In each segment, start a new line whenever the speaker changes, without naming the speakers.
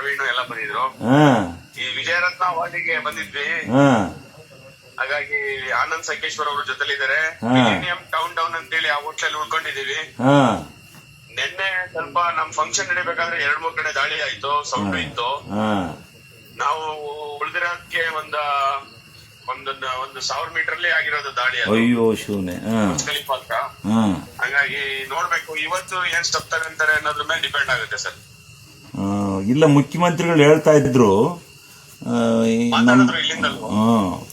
ಪ್ರವೀಣ್ ಎಲ್ಲ ಬಂದಿದ್ರು.
ಹಾ
ಈ ವಿಜಯರತ್ನ ವಾರ್ಡಿಗೆ ಬಂದಿದ್ವಿ.
ಹಾ
ಹಾಗಾಗಿ ಆನಂದ್ ಸಂಕೇಶ್ವರ್ ಅವ್ರ ಜೊತೆಲಿದ್ದಾರೆ.
ಹಾ.
ಮಿಲಿನಿಯಂ ಟೌನ್ ಡೌನ್ ಅಂತೇಳಿ ಆ ಹೋಟ್ಲಲ್ಲಿ ಉಳ್ಕೊಂಡಿದೀವಿ.
ಹಾ
ನಿನ್ನೆ ಸ್ವಲ್ಪ ನಮ್ ಫಂಕ್ಷನ್ ನಡಿಬೇಕಾದ್ರೆ 2-3 ಕಡೆ ದಾಳಿ ಆಯ್ತು, ಸೌಂಡ್ ಇತ್ತು.
ಹಾ
ನಾವು ಉಳಿದಿರೋದಕ್ಕೆ ಒಂದು 1000 ಮೀಟರ್ ಅಲ್ಲಿ ಆಗಿರೋದು ದಾಳಿ ಅದು.
ಅಯ್ಯೋ ಶಿವನೇ. ಹಾ
ಖಲೀಫಾ ಹತ್ರ.
ಹಾ
ಹಂಗಾಗಿ ನೋಡ್ಬೇಕು ಇವತ್ತು ಏನ್ ಸ್ಟೆಪ್ ತಗೊಂತಾರೆ ಅನ್ನೋದ್ರ ಮೇಲೆ ಡಿಪೆಂಡ್ ಆಗುತ್ತೆ ಸರ್.
ಇಲ್ಲ ಮುಖ್ಯಮಂತ್ರಿಗಳು ಹೇಳ್ತಾ ಇದ್ರು
ಮಾತಾಡಿದ್ರು ಇಲ್ಲಿಂದಲ್ವಾ?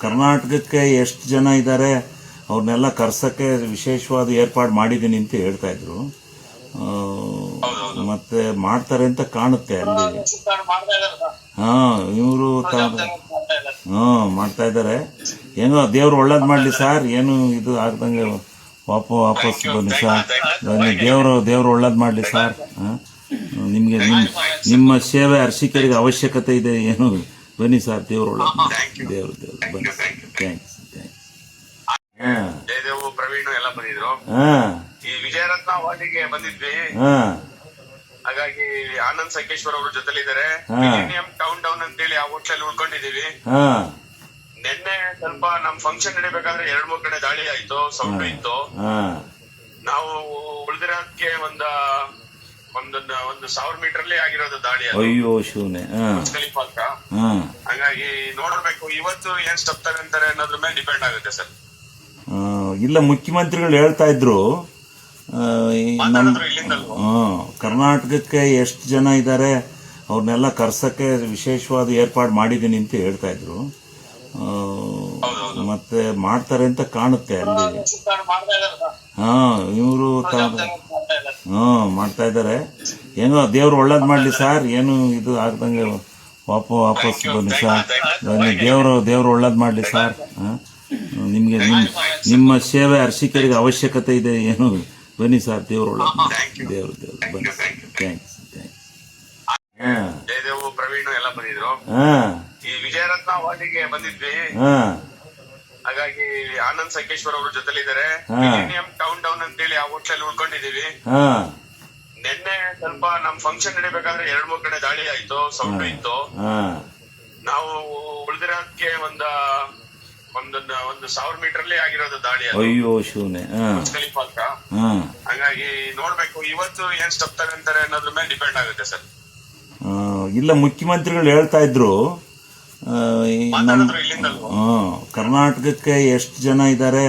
ಕರ್ನಾಟಕಕ್ಕೆ ಎಷ್ಟು ಜನ ಇದ್ದಾರೆ ಅವ್ರನ್ನೆಲ್ಲ ಕರ್ಸಕ್ಕೆ ವಿಶೇಷವಾದ ಏರ್ಪಾಡು ಮಾಡಿದ್ದೀನಿ ಅಂತ ಹೇಳ್ತಾ ಇದ್ರು.
ಹೌದೌದು.
ಮತ್ತೆ ಮಾಡ್ತಾರೆ ಅಂತ ಕಾಣುತ್ತೆ ಅಲ್ಲಿ.
ಮಾಡ್ತಾ ಇದಾರೆ ಸರ್.
ಹಾ ಇವರು
ಮಾಡ್ತಾ ಇದಾರೆ.
ಮಾಡ್ತಾ ಇದ್ದಾರೆ. ಏನೋ ದೇವ್ರು ಒಳ್ಳೇದ್ ಮಾಡ್ಲಿ ಸರ್, ಏನು ಇದು ಆಗ್ದಂಗೆ ವಾಪಸ್ ಬನ್ನಿ ಸರ್. ಬನ್ನಿ, ದೇವ್ರು ಒಳ್ಳೇದ್ ಮಾಡ್ಲಿ ಸರ್. ನಿಮ್ಗೆ ನಿಮ್ಮ ಸೇವೆ ಅರ್ಸಿಕರಿಗೆ ಅವಶ್ಯಕತೆ ಇದೆ, ಏನು ಬನ್ನಿ ಸರ್, ದೇವ್ರು ಒಳ್ಳೇದ್ ದೇವ್ರು ಬನ್ನಿ. ಥ್ಯಾಂಕ್ಸ್.
ಜಯದೇವ್ ಪ್ರವೀಣ್ ಎಲ್ಲ ಬಂದಿದ್ರು.
ಹಾ
ಈ ವಿಜಯರತ್ನ ವಾರ್ಡಿಗೆ ಬಂದಿದ್ವಿ.
ಹಾ
ಹಾಗಾಗಿ ಆನಂದ್ ಸಂಕೇಶ್ವರ್ ಅವ್ರ ಜೊತೆಲಿದ್ದಾರೆ.
ಹಾ.
ಮಿಲಿನಿಯಂ ಟೌನ್ ಡೌನ್ ಅಂತೇಳಿ ಆ ಹೋಟ್ಲಲ್ಲಿ ಉಳ್ಕೊಂಡಿದೀವಿ.
ಹಾ
ನಿನ್ನೆ ಸ್ವಲ್ಪ ನಮ್ ಫಂಕ್ಷನ್ ನಡಿಬೇಕಾದ್ರೆ 2-3 ಕಡೆ ದಾಳಿ ಆಯ್ತು, ಸೌಂಡ್ ಇತ್ತು.
ಹಾ
ನಾವು ಉಳಿದಿರೋದಕ್ಕೆ ಒಂದು 1000 ಮೀಟರ್ ಅಲ್ಲಿ ಆಗಿರೋದು ದಾಳಿ ಅದು.
ಅಯ್ಯೋ ಶಿವನೇ. ಹಾ
ಖಲೀಫಾ ಹತ್ರ.
ಹಾ
ಹಂಗಾಗಿ ನೋಡ್ಬೇಕು ಇವತ್ತು ಏನ್ ಸ್ಟೆಪ್ ತಗೊಂತಾರೆ ಅನ್ನೋದ್ರ ಮೇಲೆ ಡಿಪೆಂಡ್ ಆಗುತ್ತೆ ಸರ್.
ಇಲ್ಲ ಮುಖ್ಯಮಂತ್ರಿಗಳು ಹೇಳ್ತಾ ಇದ್ರು
ಮಾತಾಡಿದ್ರು ಇಲ್ಲಿಂದಲ್ವಾ?
ಕರ್ನಾಟಕಕ್ಕೆ ಎಷ್ಟು ಜನ ಇದ್ದಾರೆ ಅವ್ರನ್ನೆಲ್ಲ ಕರ್ಸಕ್ಕೆ ವಿಶೇಷವಾದ ಏರ್ಪಾಡು ಮಾಡಿದ್ದೀನಿ ಅಂತ ಹೇಳ್ತಾ ಇದ್ರು.
ಹೌದೌದು.
ಮತ್ತೆ ಮಾಡ್ತಾರೆ ಅಂತ ಕಾಣುತ್ತೆ ಅಲ್ಲಿ.
ಮಾಡ್ತಾ ಇದಾರೆ ಸರ್.
ಹಾ ಇವರು
ಮಾಡ್ತಾ ಇದಾರೆ.
ಮಾಡ್ತಾ ಇದ್ದಾರೆ. ಏನೋ ದೇವ್ರು ಒಳ್ಳೇದ್ ಮಾಡ್ಲಿ ಸರ್, ಏನು ಇದು ಆಗ್ದಂಗೆ ವಾಪಸ್ ಬನ್ನಿ ಸರ್. ಬನ್ನಿ, ದೇವ್ರು ಒಳ್ಳೇದ್ ಮಾಡ್ಲಿ ಸರ್. ನಿಮ್ಗೆ ನಿಮ್ಮ ಸೇವೆ ಅರ್ಸಿಕರಿಗೆ ಅವಶ್ಯಕತೆ ಇದೆ, ಏನು ಬನ್ನಿ ಸರ್, ದೇವ್ರು ಒಳ್ಳೇದ್ ದೇವ್ರು ಬನ್ನಿ. ಥ್ಯಾಂಕ್ಸ್.
ಜಯದೇವ್ ಪ್ರವೀಣ್ ಎಲ್ಲ ಬಂದಿದ್ರು.
ಹಾ
ಈ ವಿಜಯರತ್ನ ವಾರ್ಡಿಗೆ ಬಂದಿದ್ವಿ.
ಹಾ
ಹಾಗಾಗಿ ಆನಂದ್ ಸಂಕೇಶ್ವರ್ ಅವ್ರ ಜೊತೆಲಿದ್ದಾರೆ.
ಹಾ.
ಮಿಲಿನಿಯಂ ಟೌನ್ ಡೌನ್ ಅಂತೇಳಿ ಆ ಹೋಟ್ಲಲ್ಲಿ ಉಳ್ಕೊಂಡಿದೀವಿ.
ಹಾ
ನಿನ್ನೆ ಸ್ವಲ್ಪ ನಮ್ ಫಂಕ್ಷನ್ ನಡಿಬೇಕಾದ್ರೆ 2-3 ಕಡೆ ದಾಳಿ ಆಯ್ತು, ಸೌಂಡ್ ಇತ್ತು.
ಹಾ
ನಾವು ಉಳಿದಿರೋದಕ್ಕೆ ಒಂದು 1000 ಮೀಟರ್ ಅಲ್ಲಿ ಆಗಿರೋದು ದಾಳಿ ಅದು.
ಅಯ್ಯೋ ಶಿವನೇ. ಹಾ
ಖಲೀಫಾ ಹತ್ರ.
ಹಾ
ಹಂಗಾಗಿ ನೋಡ್ಬೇಕು ಇವತ್ತು ಏನ್ ಸ್ಟೆಪ್ ತಗೊಂತಾರೆ ಅನ್ನೋದ್ರ ಮೇಲೆ ಡಿಪೆಂಡ್ ಆಗುತ್ತೆ ಸರ್.
ಇಲ್ಲ ಮುಖ್ಯಮಂತ್ರಿಗಳು ಹೇಳ್ತಾ ಇದ್ರು
ಮಾತಾಡಿದ್ರು ಇಲ್ಲಿಂದಲ್ವಾ?
ಕರ್ನಾಟಕಕ್ಕೆ ಎಷ್ಟು ಜನ ಇದ್ದಾರೆ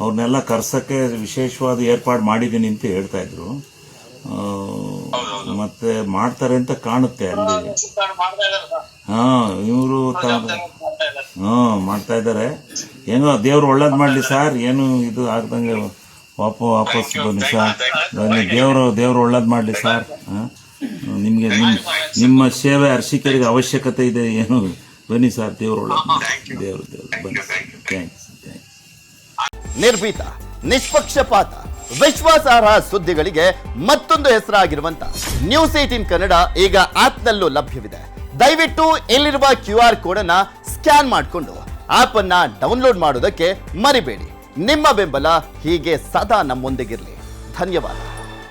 ಅವ್ರನ್ನೆಲ್ಲ ಕರ್ಸಕ್ಕೆ ವಿಶೇಷವಾದ ಏರ್ಪಾಡು ಮಾಡಿದ್ದೀನಿ ಅಂತ ಹೇಳ್ತಾ ಇದ್ರು.
ಹೌದೌದು.
ಮತ್ತೆ ಮಾಡ್ತಾರೆ ಅಂತ ಕಾಣುತ್ತೆ ಅಲ್ಲಿ.
ಮಾಡ್ತಾ ಇದಾರೆ ಸರ್.
ಹಾ ಇವರು
ಮಾಡ್ತಾ ಇದಾರೆ.
ಮಾಡ್ತಾ ಇದ್ದಾರೆ. ಏನೋ ದೇವ್ರು ಒಳ್ಳೇದ್ ಮಾಡ್ಲಿ ಸರ್, ಏನು ಇದು ಆಗ್ದಂಗೆ ವಾಪಸ್ ಬನ್ನಿ ಸರ್. ಬನ್ನಿ, ದೇವ್ರು ಒಳ್ಳೇದ್ ಮಾಡ್ಲಿ ಸರ್. ನಿಮ್ಗೆ ನಿಮ್ಮ ಸೇವೆ ಅರ್ಸಿಕರಿಗೆ ಅವಶ್ಯಕತೆ ಇದೆ, ಏನು ಬನ್ನಿ ಸರ್, ದೇವ್ರು ಒಳ್ಳೇದ್ ದೇವ್ರು ಬನ್ನಿ. ಥ್ಯಾಂಕ್ಸ್.
ನಿರ್ಭೀತ, ನಿಷ್ಪಕ್ಷಪಾತ, ವಿಶ್ವಾಸಾರ್ಹ ಸುದ್ದಿಗಳಿಗೆ ಮತ್ತೊಂದು ಹೆಸರಾಗಿರುವಂತ ನ್ಯೂಸ್ 18 ಕನ್ನಡ ಈಗ ಆಪ್ನಲ್ಲೂ ಲಭ್ಯವಿದೆ. ದಯವಿಟ್ಟು ಇಲ್ಲಿರುವ QR ಕೋಡ್ ಅನ್ನ ಸ್ಕ್ಯಾನ್ ಮಾಡಿಕೊಂಡು ಆಪ್ ಅನ್ನ ಡೌನ್ಲೋಡ್ ಮಾಡೋದಕ್ಕೆ ಮರಿಬೇಡಿ. ನಿಮ್ಮ ಬೆಂಬಲ ಹೀಗೆ ಸದಾ ನಮ್ಮೊಂದಿಗಿರಲಿ. ಧನ್ಯವಾದ.